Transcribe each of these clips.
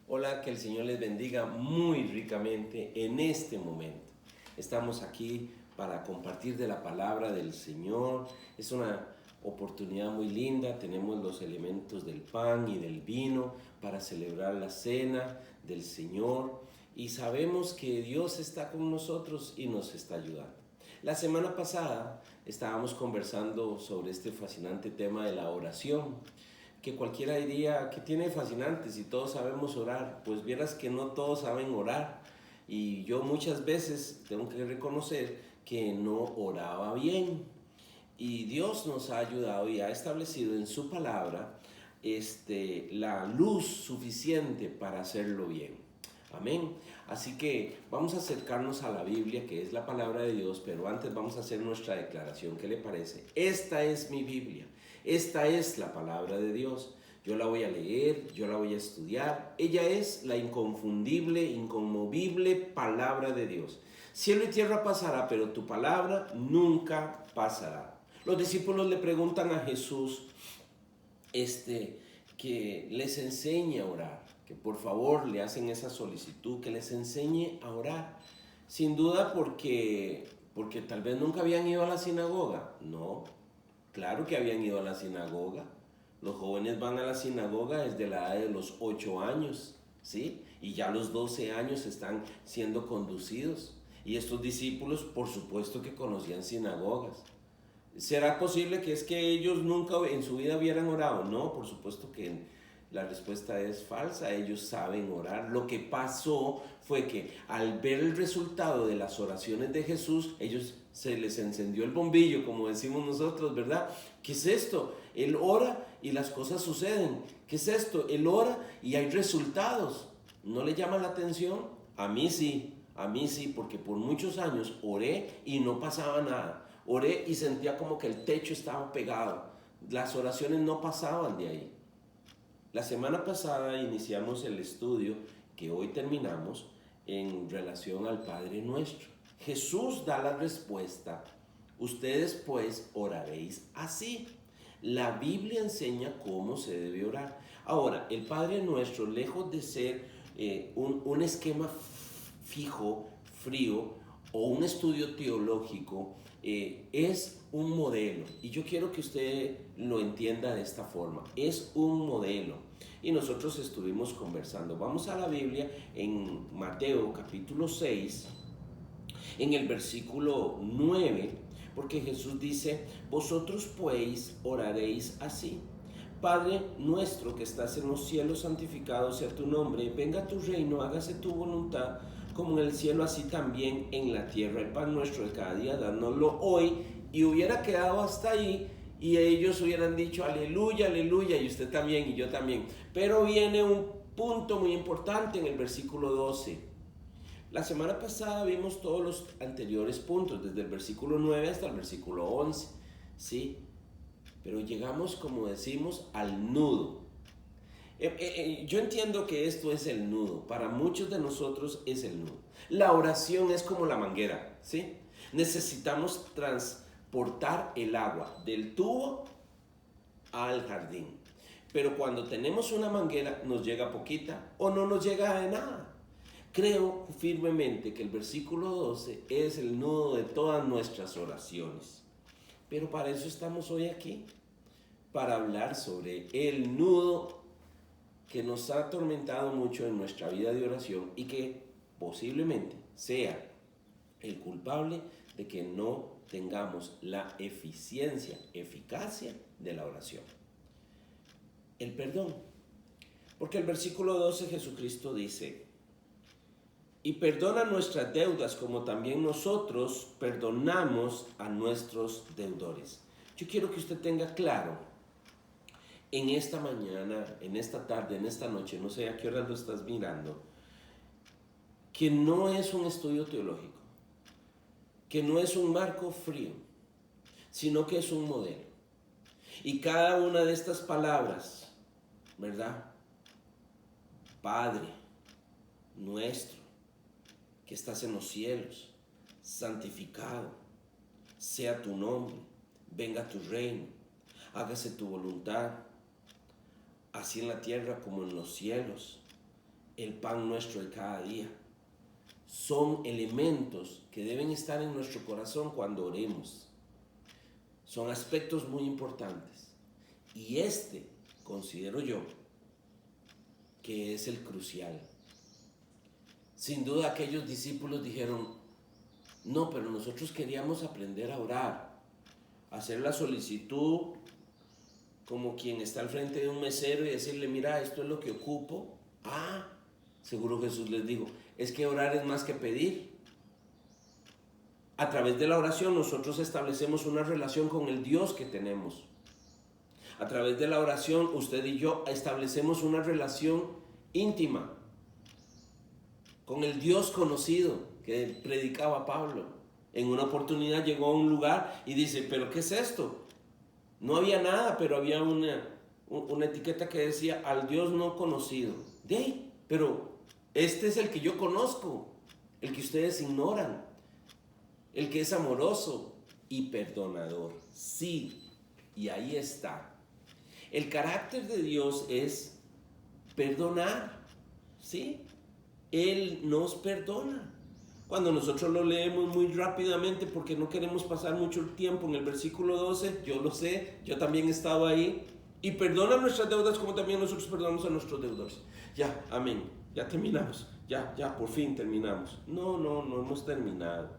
Hola, que el Señor les bendiga muy ricamente en este momento. Estamos aquí para compartir de la palabra del Señor. Es una oportunidad muy linda. Tenemos los elementos del pan y del vino para celebrar la cena del Señor. Y sabemos que Dios está con nosotros y nos está ayudando. La semana pasada estábamos conversando sobre este fascinante tema de la oración, que cualquiera diría que tiene fascinantes y todos sabemos orar. Pues vieras que no todos saben orar, y yo muchas veces tengo que reconocer que no oraba bien, y Dios nos ha ayudado y ha establecido en su palabra la luz suficiente para hacerlo bien. Amén. Así que vamos a acercarnos a la Biblia, que es la palabra de Dios, pero antes vamos a hacer nuestra declaración. ¿Qué le parece? Esta es mi Biblia. Esta es la palabra de Dios. Yo la voy a leer, yo la voy a estudiar. Ella es la inconfundible, inconmovible palabra de Dios. Cielo y tierra pasará, pero tu palabra nunca pasará. Los discípulos le preguntan a Jesús que les enseñe a orar, que por favor le hacen esa solicitud, que les enseñe a orar. Sin duda porque tal vez nunca habían ido a la sinagoga. No, claro que habían ido a la sinagoga. Los jóvenes van a la sinagoga desde la edad de los 8 años, ¿sí? Y ya a los 12 años están siendo conducidos. Y estos discípulos, por supuesto que conocían sinagogas. ¿Será posible que es que ellos nunca en su vida hubieran orado? No, por supuesto que la respuesta es falsa. Ellos saben orar. Lo que pasó fue que al ver el resultado de las oraciones de Jesús, ellos se les encendió el bombillo, como decimos nosotros, ¿verdad? ¿Qué es esto? Él ora y las cosas suceden. ¿Qué es esto? Él ora y hay resultados. ¿No le llama la atención? A mí sí, porque por muchos años oré y no pasaba nada. Oré y sentía como que el techo estaba pegado. Las oraciones no pasaban de ahí. La semana pasada iniciamos el estudio que hoy terminamos en relación al Padre Nuestro. Jesús da la respuesta. Ustedes pues oraréis así. La Biblia enseña cómo se debe orar. Ahora, el Padre Nuestro, lejos de ser un esquema fijo, frío, o un estudio teológico, es un modelo. Y yo quiero que usted lo entienda de esta forma. Es un modelo. Y nosotros estuvimos conversando. Vamos a la Biblia en Mateo capítulo 6, en el versículo 9, porque Jesús dice: vosotros pues oraréis así: Padre nuestro que estás en los cielos, santificado sea tu nombre, venga tu reino, hágase tu voluntad, como en el cielo, así también en la tierra. El pan nuestro de cada día, dánoslo hoy. Y hubiera quedado hasta ahí, y ellos hubieran dicho aleluya, aleluya, y usted también, y yo también. Pero viene un punto muy importante en el versículo 12. La semana pasada vimos todos los anteriores puntos, desde el versículo 9 hasta el versículo 11, ¿sí? Pero llegamos, como decimos, al nudo. Yo entiendo que esto es el nudo. Para muchos de nosotros es el nudo. La oración es como la manguera, ¿sí? Necesitamos transportar el agua del tubo al jardín. Pero cuando tenemos una manguera, nos llega poquita o no nos llega de nada. Creo firmemente que el versículo 12 es el nudo de todas nuestras oraciones. Pero para eso estamos hoy aquí, para hablar sobre el nudo que nos ha atormentado mucho en nuestra vida de oración y que posiblemente sea el culpable de que no tengamos la eficacia de la oración. El perdón. Porque el versículo 12 Jesucristo dice: y perdona nuestras deudas como también nosotros perdonamos a nuestros deudores. Yo quiero que usted tenga claro en esta mañana, en esta tarde, en esta noche, no sé a qué hora lo estás mirando, que no es un estudio teológico, que no es un marco frío, sino que es un modelo. Y cada una de estas palabras, ¿verdad? Padre nuestro, que estás en los cielos, santificado sea tu nombre, venga tu reino, hágase tu voluntad, así en la tierra como en los cielos. el pan nuestro de cada día. Son elementos que deben estar en nuestro corazón cuando oremos. Son aspectos muy importantes. Y considero yo, que es el crucial. Sin duda aquellos discípulos dijeron, no, pero nosotros queríamos aprender a orar, hacer la solicitud como quien está al frente de un mesero y decirle, mira, esto es lo que ocupo. Seguro Jesús les dijo, es que orar es más que pedir. A través de la oración nosotros establecemos una relación con el Dios que tenemos. A través de la oración usted y yo establecemos una relación íntima con el Dios conocido que predicaba Pablo. En una oportunidad llegó a un lugar y dice, ¿pero qué es esto? No había nada, pero había una etiqueta que decía, al Dios no conocido. Pero este es el que yo conozco, el que ustedes ignoran, el que es amoroso y perdonador. Sí, y ahí está. El carácter de Dios es perdonar, ¿sí? Él nos perdona. Cuando nosotros lo leemos muy rápidamente porque no queremos pasar mucho tiempo en el versículo 12, yo lo sé, yo también estaba ahí, y perdona nuestras deudas como también nosotros perdonamos a nuestros deudores. Ya, amén, ya terminamos, ya, por fin terminamos. No hemos terminado.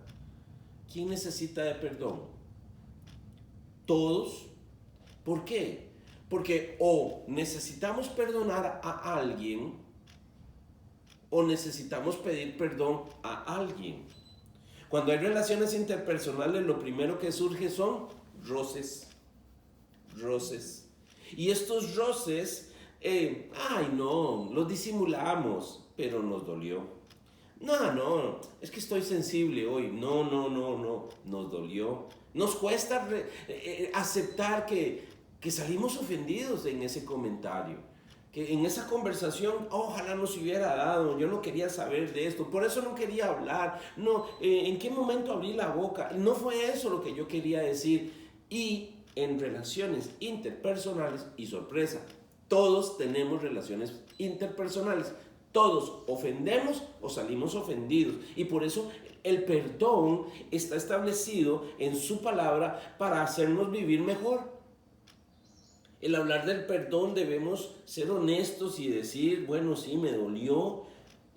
¿Quién necesita de perdón? Todos. ¿Por qué? Porque o necesitamos perdonar a alguien o necesitamos pedir perdón a alguien. Cuando hay relaciones interpersonales, lo primero que surge son roces. Y estos roces, los disimulamos, pero nos dolió. No, es que estoy sensible hoy. No, nos dolió. Nos cuesta aceptar que salimos ofendidos en ese comentario, que en esa conversación, ojalá nos hubiera dado, yo no quería saber de esto, por eso no quería hablar, ¿en qué momento abrí la boca? No fue eso lo que yo quería decir. Y en relaciones interpersonales, y sorpresa, todos tenemos relaciones interpersonales, todos ofendemos o salimos ofendidos, y por eso el perdón está establecido en su palabra para hacernos vivir mejor. El hablar del perdón debemos ser honestos y decir, bueno, sí, me dolió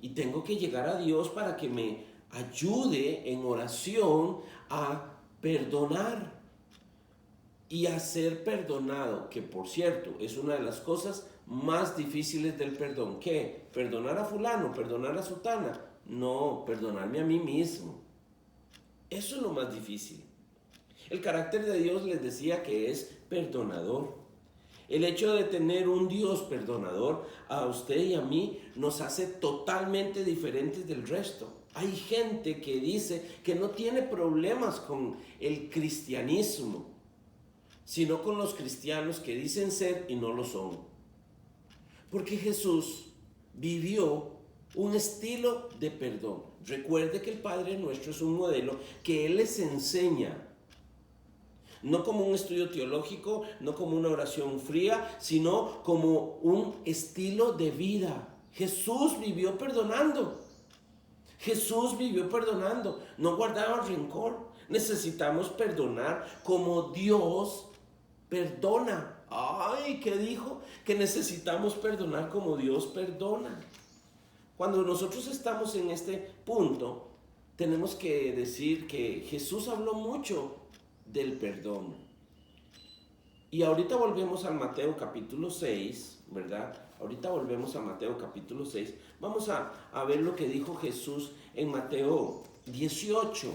y tengo que llegar a Dios para que me ayude en oración a perdonar y a ser perdonado, que por cierto es una de las cosas más difíciles del perdón. ¿Qué? ¿Perdonar a fulano? ¿Perdonar a sutana? No, perdonarme a mí mismo. Eso es lo más difícil. El carácter de Dios les decía que es perdonador. El hecho de tener un Dios perdonador a usted y a mí nos hace totalmente diferentes del resto. Hay gente que dice que no tiene problemas con el cristianismo, sino con los cristianos que dicen ser y no lo son. Porque Jesús vivió un estilo de perdón. Recuerde que el Padre Nuestro es un modelo que Él les enseña. No como un estudio teológico, no como una oración fría, sino como un estilo de vida. Jesús vivió perdonando. No guardaba rencor. Necesitamos perdonar como Dios perdona. ¿Qué dijo? Que necesitamos perdonar como Dios perdona. Cuando nosotros estamos en este punto, tenemos que decir que Jesús habló mucho del perdón. Y ahorita volvemos al Mateo capítulo 6, ¿verdad? Ahorita volvemos a Mateo capítulo 6. Vamos a ver lo que dijo Jesús en Mateo 18.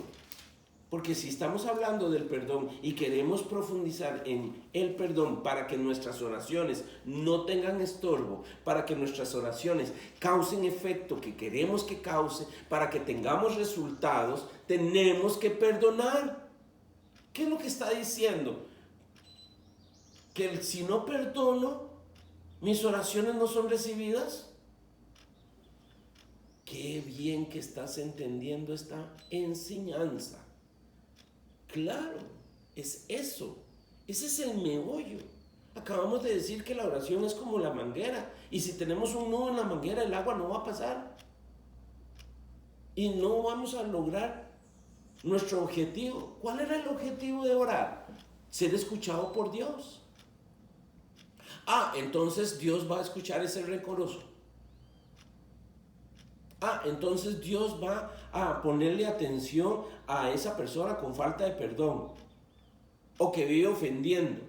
Porque si estamos hablando del perdón y queremos profundizar en el perdón para que nuestras oraciones no tengan estorbo, para que nuestras oraciones causen efecto que queremos que cause, para que tengamos resultados, tenemos que perdonar. ¿Qué es lo que está diciendo? Que si no perdono, mis oraciones no son recibidas. Qué bien que estás entendiendo esta enseñanza. Claro, es eso. Ese es el meollo. Acabamos de decir que la oración es como la manguera Y si tenemos un nudo en la manguera, el agua no va a pasar. Y no vamos a lograr nuestro objetivo. ¿Cuál era el objetivo de orar? Ser escuchado por Dios. Entonces Dios va a escuchar ese rencoroso. Entonces Dios va a ponerle atención a esa persona con falta de perdón, o que vive ofendiendo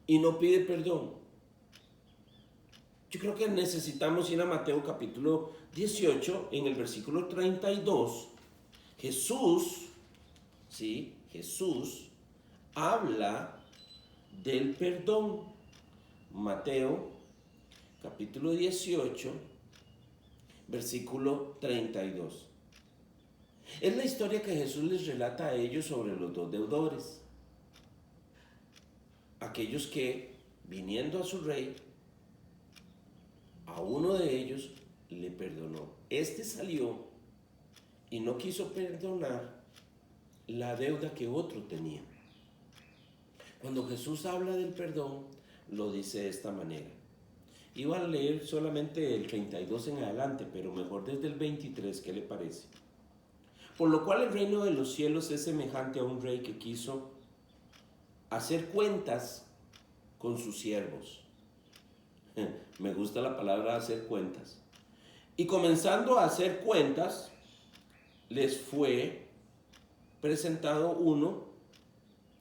y no pide perdón. Yo creo que necesitamos ir a Mateo capítulo 18, en el versículo 32. Jesús habla del perdón. Mateo capítulo 18, versículo 32. Es la historia que Jesús les relata a ellos sobre los dos deudores. Aquellos que, viniendo a su rey, a uno de ellos le perdonó. Este salió y no quiso perdonar la deuda que otro tenía. Cuando Jesús habla del perdón, lo dice de esta manera. Iba a leer solamente el 32 en adelante, pero mejor desde el 23, ¿qué le parece? Por lo cual el reino de los cielos es semejante a un rey que quiso hacer cuentas con sus siervos. Me gusta la palabra hacer cuentas. Y comenzando a hacer cuentas, les fue presentado uno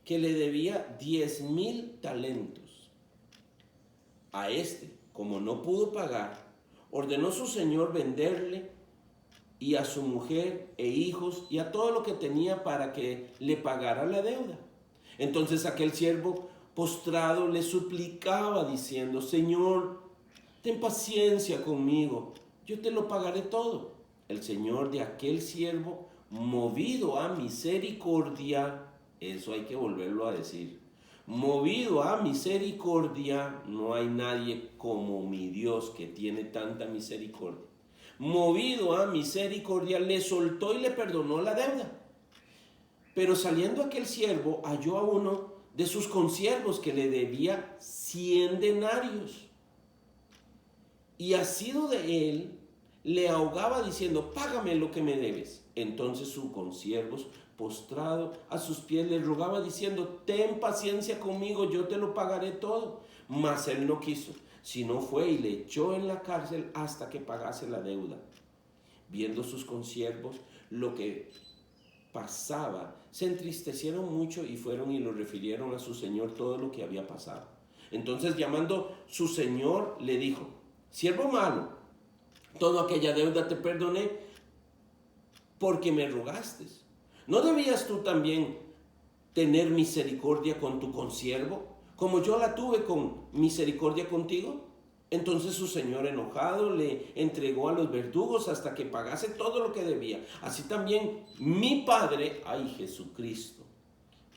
que le debía 10,000 talentos. A este, como no pudo pagar, ordenó su señor venderle y a su mujer e hijos y a todo lo que tenía para que le pagara la deuda. Entonces aquel siervo postrado le suplicaba diciendo: Señor, ten paciencia conmigo, yo te lo pagaré todo. El señor de aquel siervo, movido a misericordia, eso hay que volverlo a decir, movido a misericordia, no hay nadie como mi Dios que tiene tanta misericordia. Movido a misericordia, le soltó y le perdonó la deuda. Pero saliendo aquel siervo, halló a uno de sus consiervos que le debía 100 denarios. Y asido de él, le ahogaba diciendo: págame lo que me debes. Entonces su consiervos, postrado a sus pies, le rogaba diciendo: ten paciencia conmigo, yo te lo pagaré todo. Mas él no quiso, sino fue y le echó en la cárcel hasta que pagase la deuda. Viendo sus consiervos lo que pasaba, se entristecieron mucho y fueron y lo refirieron a su señor todo lo que había pasado. Entonces, llamando su señor, le dijo: siervo malo, toda aquella deuda te perdoné porque me rogaste. ¿No debías tú también tener misericordia con tu consiervo, como yo la tuve con misericordia contigo? Entonces su señor, enojado, le entregó a los verdugos hasta que pagase todo lo que debía. Así también mi Padre, Jesucristo.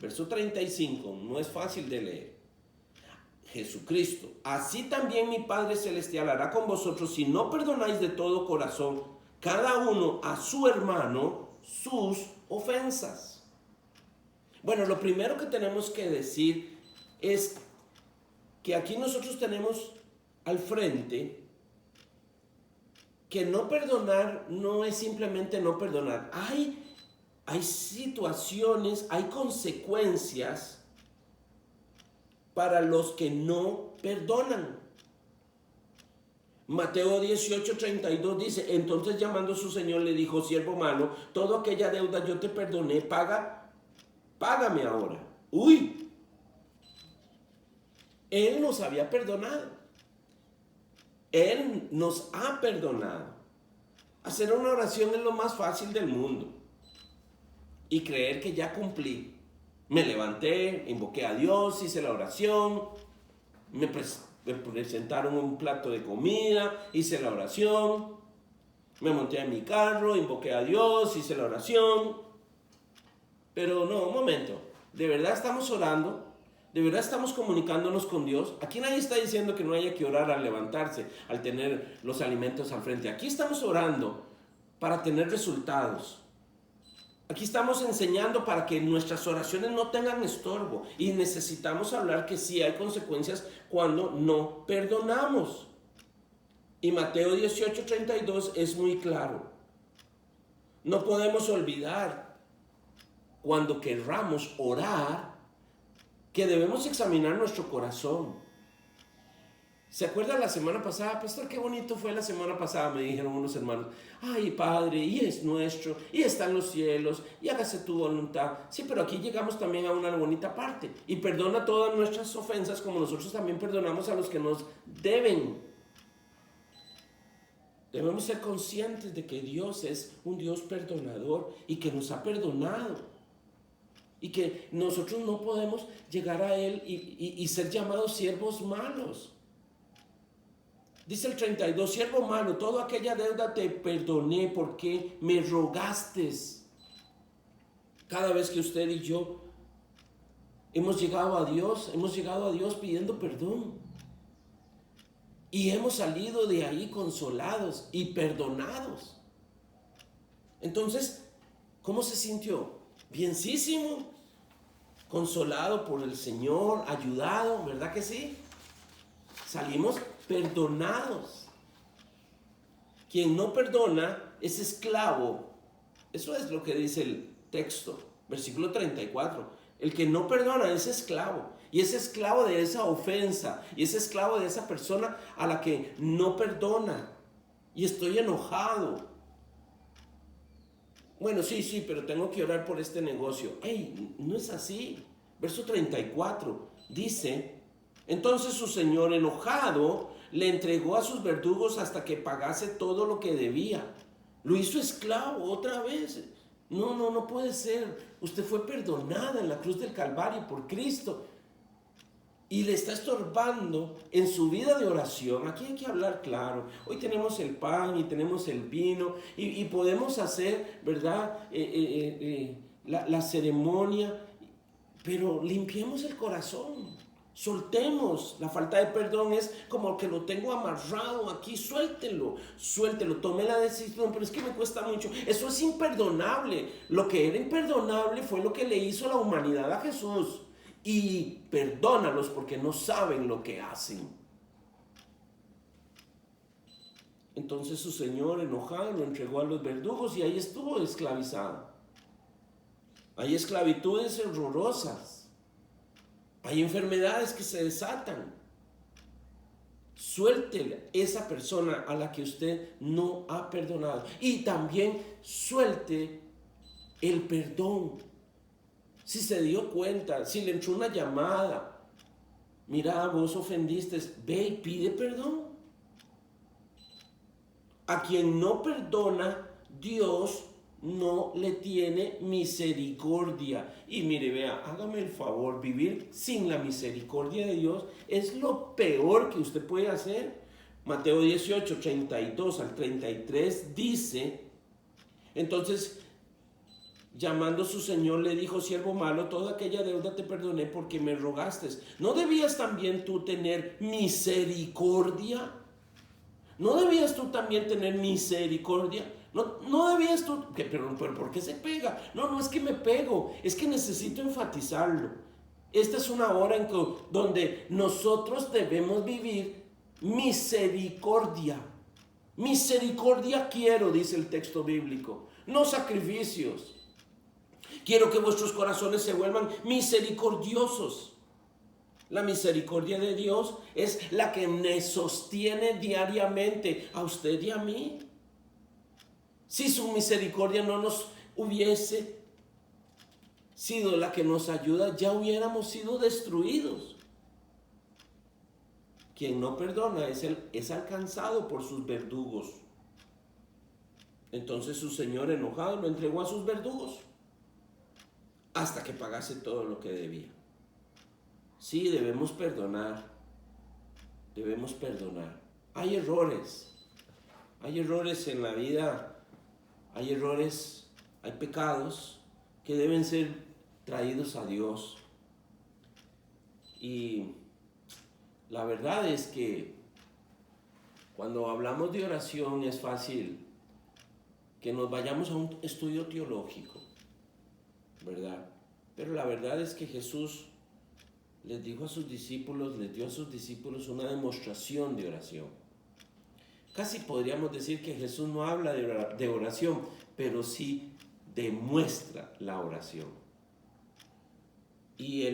Verso 35, no es fácil de leer. Jesucristo, así también mi Padre Celestial hará con vosotros si no perdonáis de todo corazón cada uno a su hermano sus ofensas. Bueno, lo primero que tenemos que decir es que aquí nosotros tenemos al frente que no perdonar no es simplemente no perdonar. Hay situaciones, hay consecuencias para los que no perdonan. Mateo 18:32 dice: entonces llamando a su señor le dijo: siervo malo, toda aquella deuda yo te perdoné, págame ahora. Él nos había perdonado. Él nos ha perdonado. Hacer una oración es lo más fácil del mundo. Y creer que ya cumplí. Me levanté, invoqué a Dios, hice la oración, me presentaron un plato de comida, hice la oración, me monté en mi carro, invoqué a Dios, hice la oración. Pero no, un momento, ¿de verdad estamos orando? ¿De verdad estamos comunicándonos con Dios? Aquí nadie está diciendo que no haya que orar al levantarse, al tener los alimentos al frente. Aquí estamos orando para tener resultados. Aquí estamos enseñando para que nuestras oraciones no tengan estorbo. Y necesitamos hablar que sí hay consecuencias cuando no perdonamos. Y Mateo 18:32 es muy claro. No podemos olvidar cuando querramos orar que debemos examinar nuestro corazón. ¿Se acuerdan la semana pasada? Pastor, qué bonito fue la semana pasada, me dijeron unos hermanos. Ay, Padre, y es nuestro, y está en los cielos, y hágase tu voluntad. Sí, pero aquí llegamos también a una bonita parte. Y perdona todas nuestras ofensas como nosotros también perdonamos a los que nos deben. Debemos ser conscientes de que Dios es un Dios perdonador y que nos ha perdonado. Y que nosotros no podemos llegar a Él y ser llamados siervos malos. Dice el 32, siervo malo, toda aquella deuda te perdoné porque me rogaste. Cada vez que usted y yo hemos llegado a Dios pidiendo perdón. Y hemos salido de ahí consolados y perdonados. Entonces, ¿cómo se sintió? Bienísimo, consolado por el Señor, ayudado, ¿verdad que sí? Salimos perdonados. Quien no perdona es esclavo. Eso es lo que dice el texto, versículo 34. El que no perdona es esclavo. Y es esclavo de esa ofensa. Y es esclavo de esa persona a la que no perdona. Y estoy enojado. Bueno, sí, pero tengo que orar por este negocio. ¡Ey! No es así. Verso 34 dice: entonces su señor, enojado, le entregó a sus verdugos hasta que pagase todo lo que debía. Lo hizo esclavo otra vez. No puede ser. Usted fue perdonada en la cruz del Calvario por Cristo. Y le está estorbando en su vida de oración. Aquí hay que hablar claro. Hoy tenemos el pan y tenemos el vino y podemos hacer, ¿verdad? La ceremonia. Pero limpiemos el corazón. Soltemos. La falta de perdón es como que lo tengo amarrado aquí. Suéltelo, tome la decisión. Pero es que me cuesta mucho. Eso es imperdonable. Lo que era imperdonable fue lo que le hizo la humanidad a Jesús. Y perdónalos porque no saben lo que hacen. Entonces su señor, enojado, lo entregó a los verdugos y ahí estuvo esclavizado. Hay esclavitudes horrorosas. Hay enfermedades que se desatan. Suelte esa persona a la que usted no ha perdonado. Y también suelte el perdón. Si se dio cuenta, si le entró una llamada, mira, vos ofendiste, ve y pide perdón. A quien no perdona, Dios no le tiene misericordia. Y mire, vea, hágame el favor, vivir sin la misericordia de Dios es lo peor que usted puede hacer. Mateo 18, 32 al 33 dice, entonces, llamando a su señor, le dijo: siervo malo, toda aquella deuda te perdoné porque me rogaste. ¿No debías también tú tener misericordia? ¿No debías tú también tener misericordia? No debías tú... Pero ¿por qué se pega? No es que me pego, es que necesito enfatizarlo. Esta es una hora donde nosotros debemos vivir misericordia. Misericordia quiero, dice el texto bíblico, no sacrificios. Quiero que vuestros corazones se vuelvan misericordiosos. La misericordia de Dios es la que me sostiene diariamente a usted y a mí. Si su misericordia no nos hubiese sido la que nos ayuda, ya hubiéramos sido destruidos. Quien no perdona es alcanzado por sus verdugos. Entonces su señor, enojado, lo entregó a sus verdugos hasta que pagase todo lo que debía. Sí, debemos perdonar. Debemos perdonar. Hay errores en la vida, hay errores, hay pecados que deben ser traídos a Dios. Y la verdad es que cuando hablamos de oración es fácil que nos vayamos a un estudio teológico, ¿verdad? Pero la verdad es que Jesús les dio a sus discípulos una demostración de oración. Casi podríamos decir que Jesús no habla de oración, pero sí demuestra la oración. Y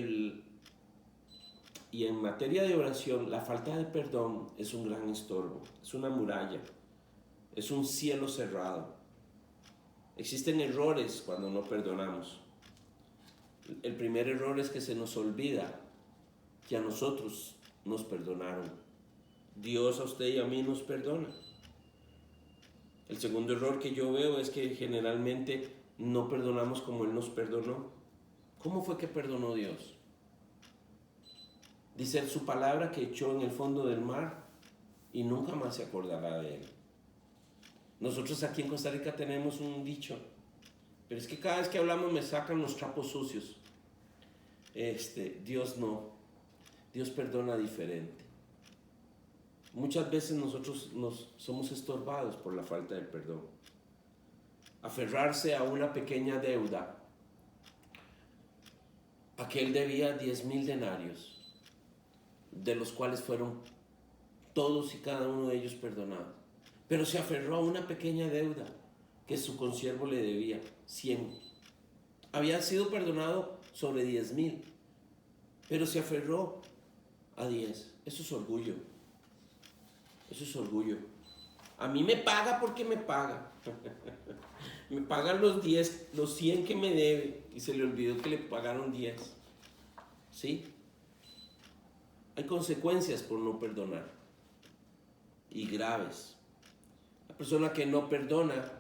en materia de oración, la falta de perdón es un gran estorbo, es una muralla, es un cielo cerrado. Existen errores cuando no perdonamos. El primer error es que se nos olvida que a nosotros nos perdonaron. Dios a usted y a mí nos perdona. El segundo error que yo veo es que generalmente no perdonamos como Él nos perdonó. ¿Cómo fue que perdonó Dios? Dice su palabra que echó en el fondo del mar y nunca más se acordará de Él. Nosotros aquí en Costa Rica tenemos un dicho, pero es que cada vez que hablamos me sacan los trapos sucios. Dios no, Dios perdona diferente. Muchas veces nosotros somos estorbados por la falta de perdón. Aferrarse a una pequeña deuda. Aquel debía 10,000 denarios, de los cuales fueron todos y cada uno de ellos perdonados. Pero se aferró a una pequeña deuda que su consiervo le debía, 100. Había sido perdonado sobre 10,000, pero se aferró a 10. Eso es orgullo. Eso es orgullo. A mí me paga porque me paga. Me pagan los 10, los 100 que me debe, y se le olvidó que le pagaron 10. ¿Sí? Hay consecuencias por no perdonar, y graves. La persona que no perdona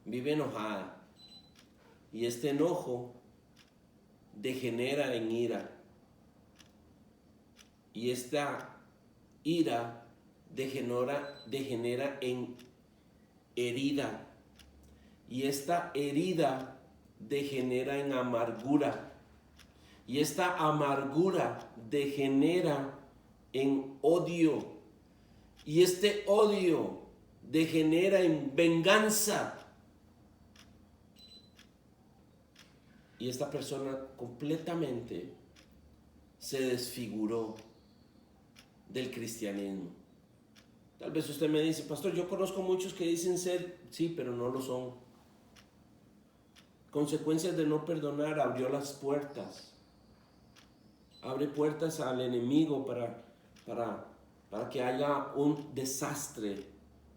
vive enojada, y este enojo degenera en ira, y esta ira degenera en herida, y esta herida degenera en amargura, y esta amargura degenera en odio, y este odio degenera en venganza, y esta persona completamente se desfiguró del cristianismo. Tal vez usted me dice, pastor, yo conozco muchos que dicen ser, sí, pero no lo son. Consecuencias de no perdonar, abrió las puertas. Abre puertas al enemigo para que haya un desastre,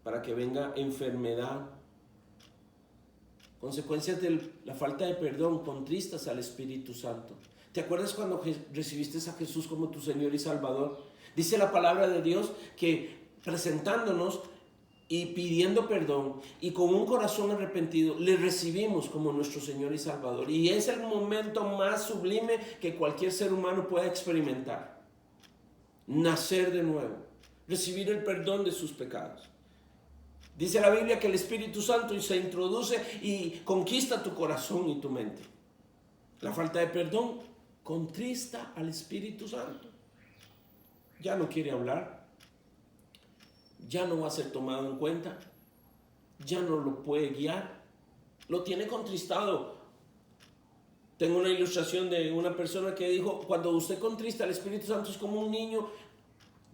para que venga enfermedad. Consecuencias de la falta de perdón, contristas al Espíritu Santo. ¿Te acuerdas cuando recibiste a Jesús como tu Señor y Salvador? Dice la palabra de Dios que presentándonos y pidiendo perdón y con un corazón arrepentido, le recibimos como nuestro Señor y Salvador. Y es el momento más sublime que cualquier ser humano pueda experimentar. Nacer de nuevo, recibir el perdón de sus pecados. Dice la Biblia que el Espíritu Santo se introduce y conquista tu corazón y tu mente. La falta de perdón contrista al Espíritu Santo. Ya no quiere hablar, ya no va a ser tomado en cuenta, ya no lo puede guiar, lo tiene contristado. Tengo una ilustración de una persona que dijo, cuando usted contrista al Espíritu Santo es como un niño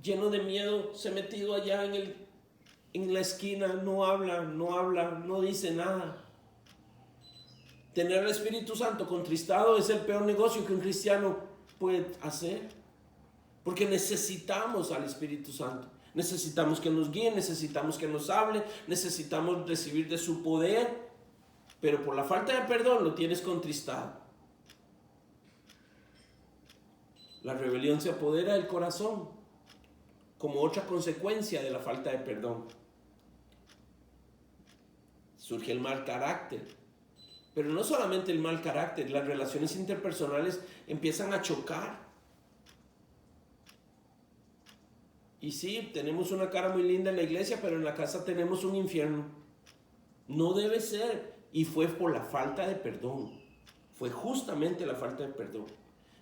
lleno de miedo, se ha metido allá en la esquina, no habla, no dice nada. Tener al Espíritu Santo contristado es el peor negocio que un cristiano puede hacer, porque necesitamos al Espíritu Santo. Necesitamos que nos guíe, necesitamos que nos hable, necesitamos recibir de su poder, pero por la falta de perdón lo tienes contristado. La rebelión se apodera del corazón como otra consecuencia de la falta de perdón. Surge el mal carácter, pero no solamente el mal carácter, las relaciones interpersonales empiezan a chocar. Y sí, tenemos una cara muy linda en la iglesia, pero en la casa tenemos un infierno. No debe ser. Y fue por la falta de perdón. Fue justamente la falta de perdón.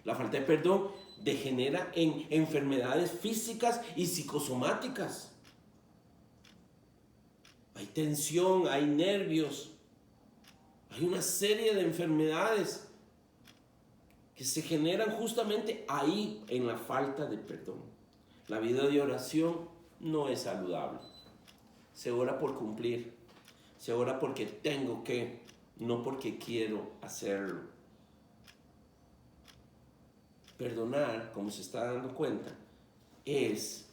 La falta de perdón degenera en enfermedades físicas y psicosomáticas. Hay tensión, hay nervios. Hay una serie de enfermedades que se generan justamente ahí en la falta de perdón. La vida de oración no es saludable. se ora por cumplir, se ora porque tengo que, no porque quiero hacerlo. Perdonar, como se está dando cuenta, es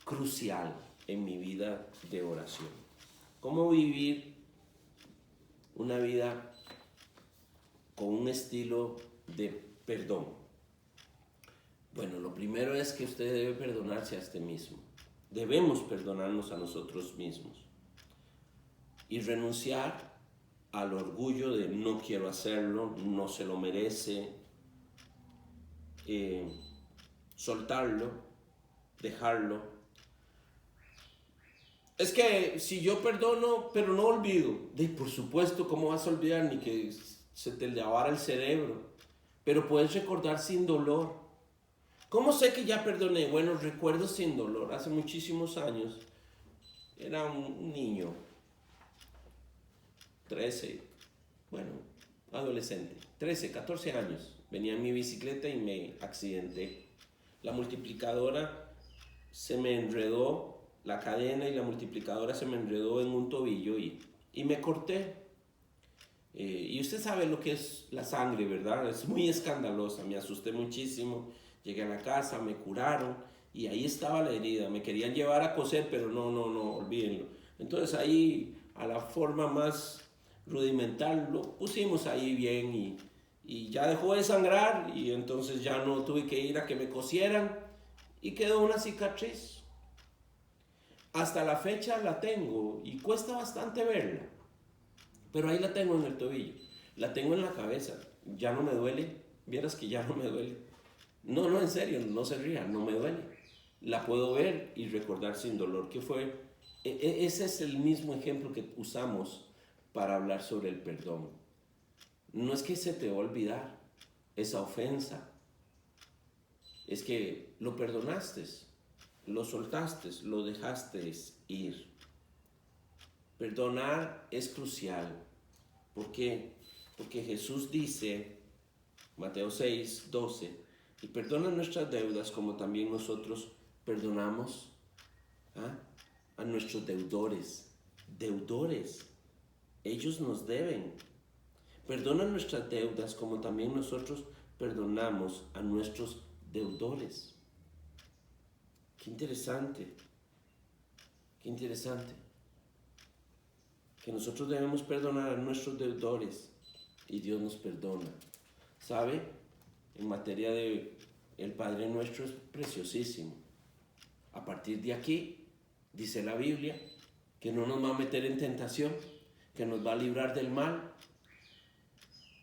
crucial en mi vida de oración. ¿Cómo vivir una vida con un estilo de perdón? Bueno, lo primero es que usted debe perdonarse a usted mismo. Debemos perdonarnos a nosotros mismos y renunciar al orgullo de no quiero hacerlo, no se lo merece, soltarlo, dejarlo. Es que si yo perdono, pero no olvido, por supuesto, ¿cómo vas a olvidar? Ni que se te lavara el cerebro, pero puedes recordar sin dolor. ¿Cómo sé que ya perdoné? Bueno, recuerdo sin dolor. Hace muchísimos años era un niño, 13, bueno, adolescente, 13, 14 años. Venía en mi bicicleta y me accidenté. La multiplicadora se me enredó, la cadena y la multiplicadora se me enredó en un tobillo y me corté. Y usted sabe lo que es la sangre, ¿verdad? Es muy escandalosa, me asusté muchísimo. Llegué a la casa, me curaron y ahí estaba la herida. Me querían llevar a coser, pero no, olvídenlo. Entonces ahí, a la forma más rudimental, lo pusimos ahí bien y ya dejó de sangrar y entonces ya no tuve que ir a que me cosieran y quedó una cicatriz. Hasta la fecha la tengo y cuesta bastante verla, pero ahí la tengo en el tobillo, la tengo en la cabeza, ya no me duele, vieras que ya no me duele. No, en serio, no se ría, no me duele. La puedo ver y recordar sin dolor. ¿Qué fue? Ese es el mismo ejemplo que usamos para hablar sobre el perdón. No es que se te va a olvidar esa ofensa, es que lo perdonaste, lo soltaste, lo dejaste ir. Perdonar es crucial. ¿Por qué? Porque Jesús dice, Mateo 6, 12, y perdona nuestras deudas como también nosotros perdonamos a nuestros deudores. Deudores, ellos nos deben. Perdona nuestras deudas como también nosotros perdonamos a nuestros deudores. Qué interesante, qué interesante. Que nosotros debemos perdonar a nuestros deudores y Dios nos perdona. ¿Sabe? En materia de el Padre Nuestro es preciosísimo. A partir de aquí, dice la Biblia, que no nos va a meter en tentación, que nos va a librar del mal,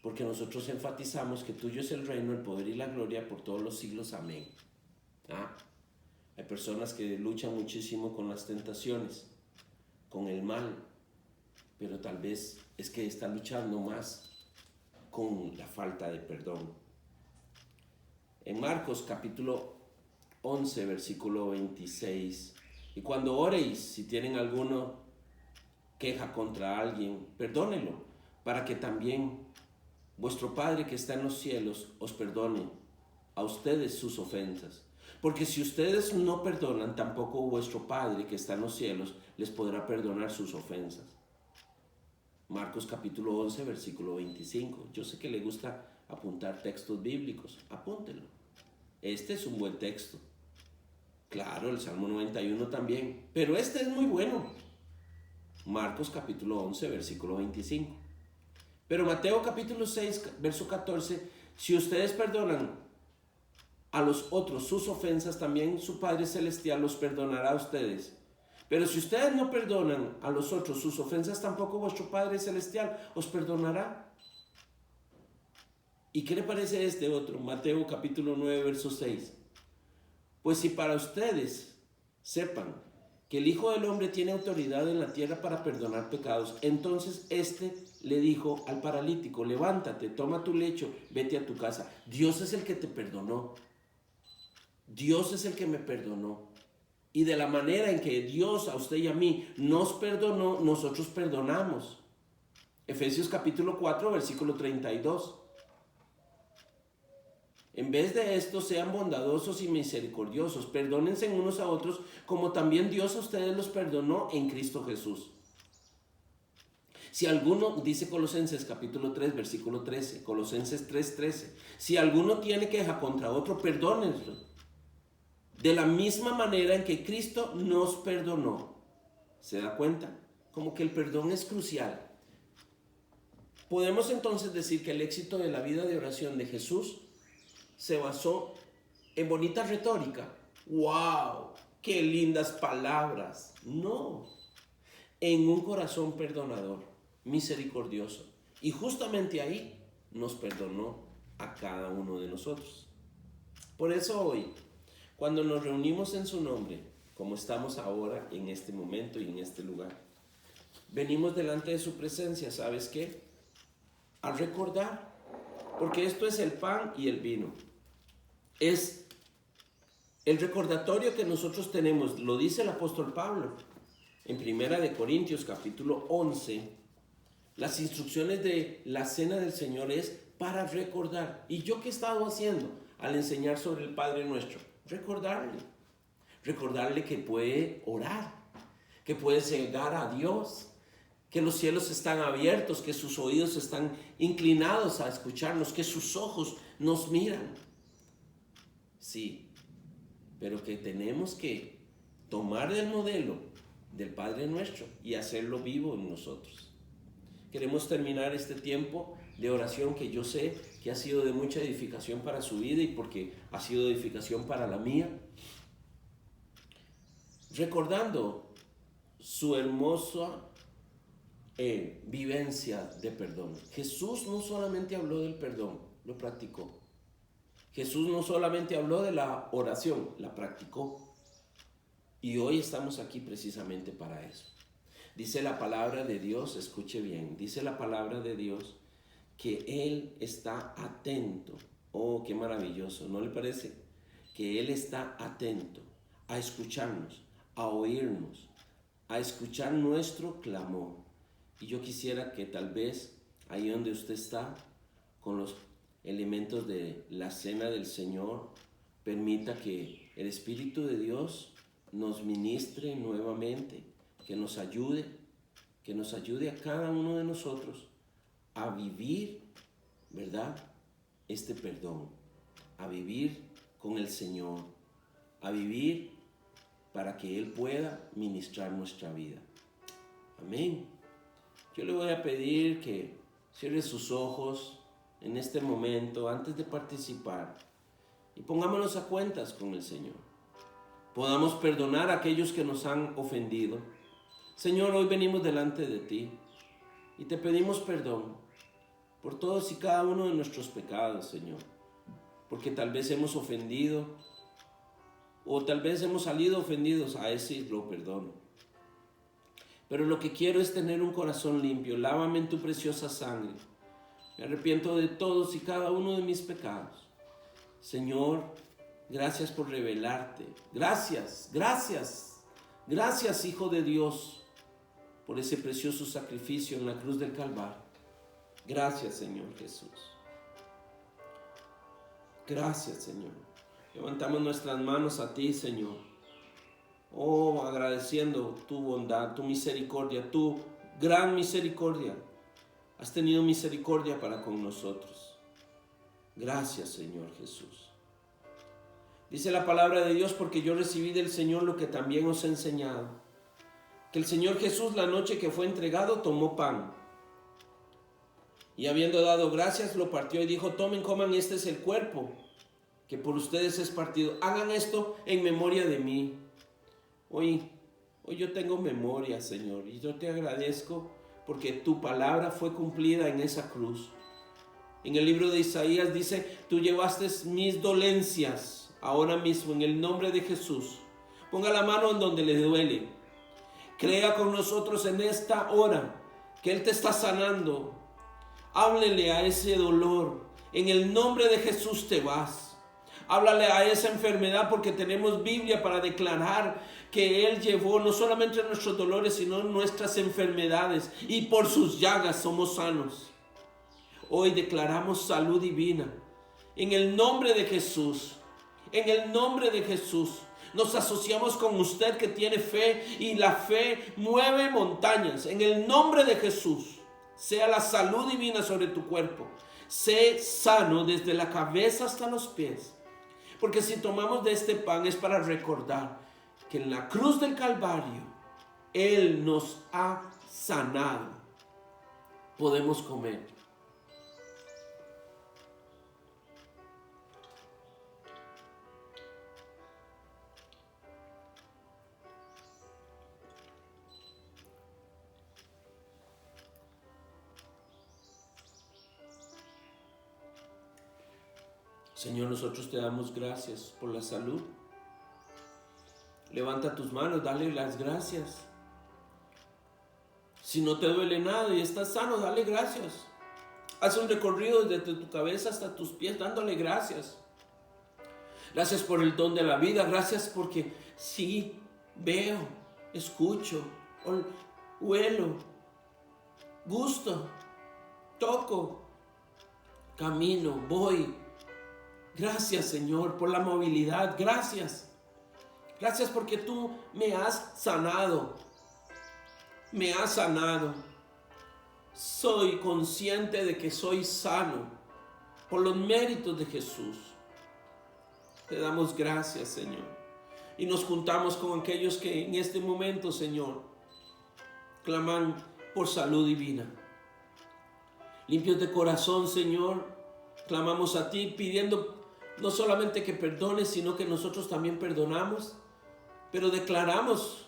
porque nosotros enfatizamos que tuyo es el reino, el poder y la gloria por todos los siglos. Amén. Hay personas que luchan muchísimo con las tentaciones, con el mal, pero tal vez es que están luchando más con la falta de perdón. En Marcos capítulo 11, versículo 26, y cuando oréis, si tienen alguna queja contra alguien, perdónenlo, para que también vuestro Padre que está en los cielos os perdone a ustedes sus ofensas. Porque si ustedes no perdonan, tampoco vuestro Padre que está en los cielos les podrá perdonar sus ofensas. Marcos capítulo 11, versículo 25. Yo sé que le gusta apuntar textos bíblicos, apúntenlo. Este es un buen texto. Claro, el Salmo 91 también, pero este es muy bueno. Marcos capítulo 11, versículo 25. Pero Mateo capítulo 6, verso 14, si ustedes perdonan a los otros sus ofensas, también su Padre Celestial los perdonará a ustedes. Pero si ustedes no perdonan a los otros sus ofensas, tampoco vuestro Padre Celestial os perdonará. ¿Y qué le parece este otro? Mateo capítulo 9, verso 6. Pues si para ustedes sepan que el Hijo del Hombre tiene autoridad en la tierra para perdonar pecados, entonces le dijo al paralítico, levántate, toma tu lecho, vete a tu casa. Dios es el que te perdonó. Dios es el que me perdonó. Y de la manera en que Dios a usted y a mí nos perdonó, nosotros perdonamos. Efesios capítulo 4, versículo 32. En vez de esto, sean bondadosos y misericordiosos, perdónense unos a otros, como también Dios a ustedes los perdonó en Cristo Jesús. Si alguno, dice Colosenses capítulo 3, versículo 13, Colosenses 3:13, si alguno tiene queja contra otro, perdónenlo, de la misma manera en que Cristo nos perdonó. ¿Se da cuenta? Como que el perdón es crucial. Podemos entonces decir que el éxito de la vida de oración de Jesús se basó en bonita retórica. ¡Wow! ¡Qué lindas palabras! No, en un corazón perdonador, misericordioso. Y justamente ahí nos perdonó a cada uno de nosotros. Por eso hoy, cuando nos reunimos en su nombre, como estamos ahora en este momento y en este lugar, venimos delante de su presencia, ¿sabes qué? A recordar, porque esto es el pan y el vino. Es el recordatorio que nosotros tenemos, lo dice el apóstol Pablo en 1 Corintios capítulo 11. Las instrucciones de la cena del Señor es para recordar. ¿Y yo qué he estado haciendo al enseñar sobre el Padre Nuestro? Recordarle que puede orar, que puede llegar a Dios, que los cielos están abiertos, que sus oídos están inclinados a escucharnos, que sus ojos nos miran. Sí, pero que tenemos que tomar el modelo del Padre Nuestro y hacerlo vivo en nosotros. Queremos terminar este tiempo de oración que yo sé que ha sido de mucha edificación para su vida y porque ha sido edificación para la mía, recordando su hermosa vivencia de perdón. Jesús no solamente habló del perdón, lo practicó. Jesús no solamente habló de la oración, la practicó. Y hoy estamos aquí precisamente para eso. Dice la palabra de Dios, escuche bien, dice la palabra de Dios que Él está atento. Oh, qué maravilloso, ¿no le parece? Que Él está atento a escucharnos, a oírnos, a escuchar nuestro clamor. Y yo quisiera que tal vez ahí donde usted está, con los elementos de la cena del Señor, permita que el Espíritu de Dios nos ministre nuevamente, que nos ayude a cada uno de nosotros a vivir, ¿verdad? Este perdón, a vivir con el Señor, a vivir para que Él pueda ministrar nuestra vida. Amén. Yo le voy a pedir que cierre sus ojos en este momento antes de participar y pongámonos a cuentas con el Señor. Podamos perdonar a aquellos que nos han ofendido. Señor, hoy venimos delante de ti y te pedimos perdón por todos y cada uno de nuestros pecados, Señor, porque tal vez hemos ofendido o tal vez hemos salido ofendidos. A ese lo perdono. Pero lo que quiero es tener un corazón limpio. Lávame en tu preciosa sangre. Me arrepiento de todos y cada uno de mis pecados. Señor, gracias por revelarte. Gracias, Hijo de Dios, por ese precioso sacrificio en la cruz del Calvario. Gracias, Señor Jesús. Gracias, Señor. Levantamos nuestras manos a ti, Señor. Oh, agradeciendo tu bondad, tu misericordia, tu gran misericordia. Has tenido misericordia para con nosotros. Gracias, Señor Jesús. Dice la palabra de Dios, porque yo recibí del Señor lo que también os he enseñado. Que el Señor Jesús, la noche que fue entregado, tomó pan. Y habiendo dado gracias, lo partió y dijo: tomen, coman, este es el cuerpo que por ustedes es partido. Hagan esto en memoria de mí. Hoy yo tengo memoria, Señor, y yo te agradezco porque tu palabra fue cumplida en esa cruz. En el libro de Isaías dice: tú llevaste mis dolencias. Ahora mismo, en el nombre de Jesús, ponga la mano en donde le duele. Crea con nosotros en esta hora que Él te está sanando. Háblele a ese dolor. En el nombre de Jesús te vas. Háblale a esa enfermedad, porque tenemos Biblia para declarar que Él llevó no solamente nuestros dolores, sino nuestras enfermedades, y por sus llagas somos sanos. Hoy declaramos salud divina En el nombre de Jesús. En el nombre de Jesús. Nos asociamos con usted que tiene fe y la fe mueve montañas. En el nombre de Jesús. Sea la salud divina sobre tu cuerpo. Sé sano desde la cabeza hasta los pies. Porque si tomamos de este pan es para recordar que en la cruz del Calvario Él nos ha sanado. Podemos comer. Señor, nosotros te damos gracias por la salud. Levanta tus manos, dale las gracias. Si no te duele nada y estás sano, dale gracias. Haz un recorrido desde tu cabeza hasta tus pies dándole gracias. Gracias por el don de la vida. Gracias porque sí, veo, escucho, huelo, gusto, toco, camino, voy. Gracias, Señor, por la movilidad. Gracias. Gracias porque tú me has sanado. Me has sanado. Soy consciente de que soy sano por los méritos de Jesús. Te damos gracias, Señor. Y nos juntamos con aquellos que en este momento, Señor, claman por salud divina. Limpios de corazón, Señor, clamamos a ti pidiendo no solamente que perdones, sino que nosotros también perdonamos, pero declaramos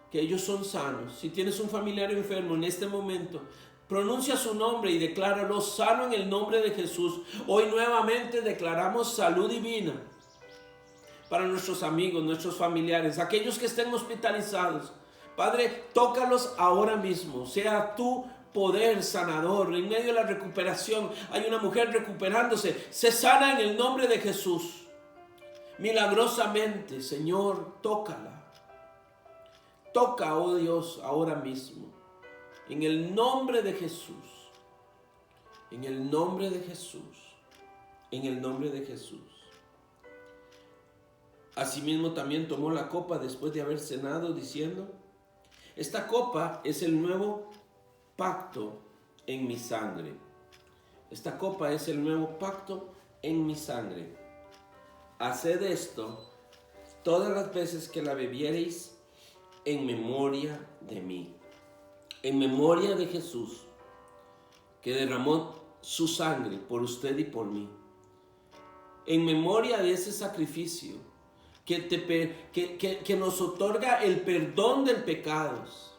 que ellos son sanos. Si tienes un familiar enfermo en este momento, pronuncia su nombre y decláralo sano en el nombre de Jesús. Hoy nuevamente declaramos salud divina para nuestros amigos, nuestros familiares, aquellos que estén hospitalizados. Padre, tócalos ahora mismo, sea tu poder sanador. En medio de la recuperación hay una mujer recuperándose, se sana en el nombre de Jesús. Milagrosamente, Señor, tócala. Toca, oh Dios, ahora mismo. En el nombre de Jesús. En el nombre de Jesús. En el nombre de Jesús. Asimismo también tomó la copa después de haber cenado, diciendo: esta copa es el nuevo pacto en mi sangre. Esta copa es el nuevo pacto en mi sangre. Haced esto todas las veces que la bebiereis en memoria de mí. En memoria de Jesús, que derramó su sangre por usted y por mí. En memoria de ese sacrificio que nos otorga el perdón de pecados.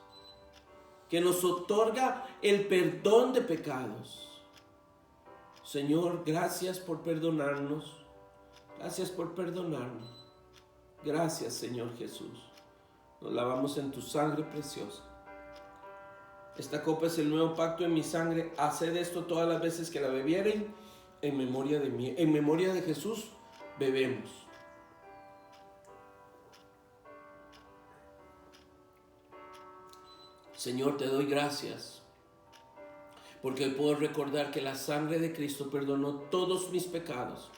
Que nos otorga el perdón de pecados. Señor, gracias por perdonarnos. Gracias por perdonarnos. Gracias, Señor Jesús. Nos lavamos en tu sangre preciosa. Esta copa es el nuevo pacto en mi sangre. Haced esto todas las veces que la bebieren en memoria de mí. En memoria de Jesús bebemos. Señor, te doy gracias, porque hoy puedo recordar que la sangre de Cristo perdonó todos mis pecados.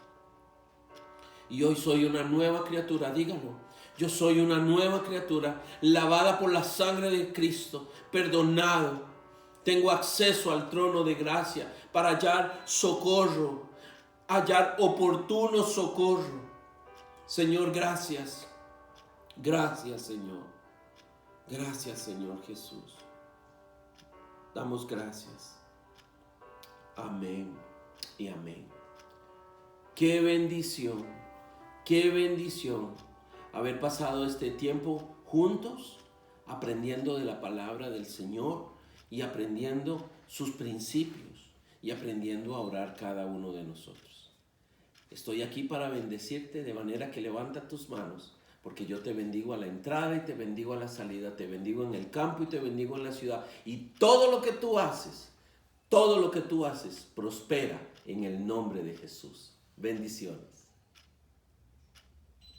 Y hoy soy una nueva criatura, dígalo. Yo soy una nueva criatura, lavada por la sangre de Cristo, perdonado. Tengo acceso al trono de gracia para hallar socorro, hallar oportuno socorro. Señor, gracias. Gracias, Señor. Gracias, Señor Jesús. Damos gracias. Amén y amén. Qué bendición haber pasado este tiempo juntos, aprendiendo de la palabra del Señor y aprendiendo sus principios y aprendiendo a orar cada uno de nosotros. Estoy aquí para bendecirte, de manera que levanta tus manos, porque yo te bendigo a la entrada y te bendigo a la salida, te bendigo en el campo y te bendigo en la ciudad. Y todo lo que tú haces, prospera en el nombre de Jesús. Bendiciones.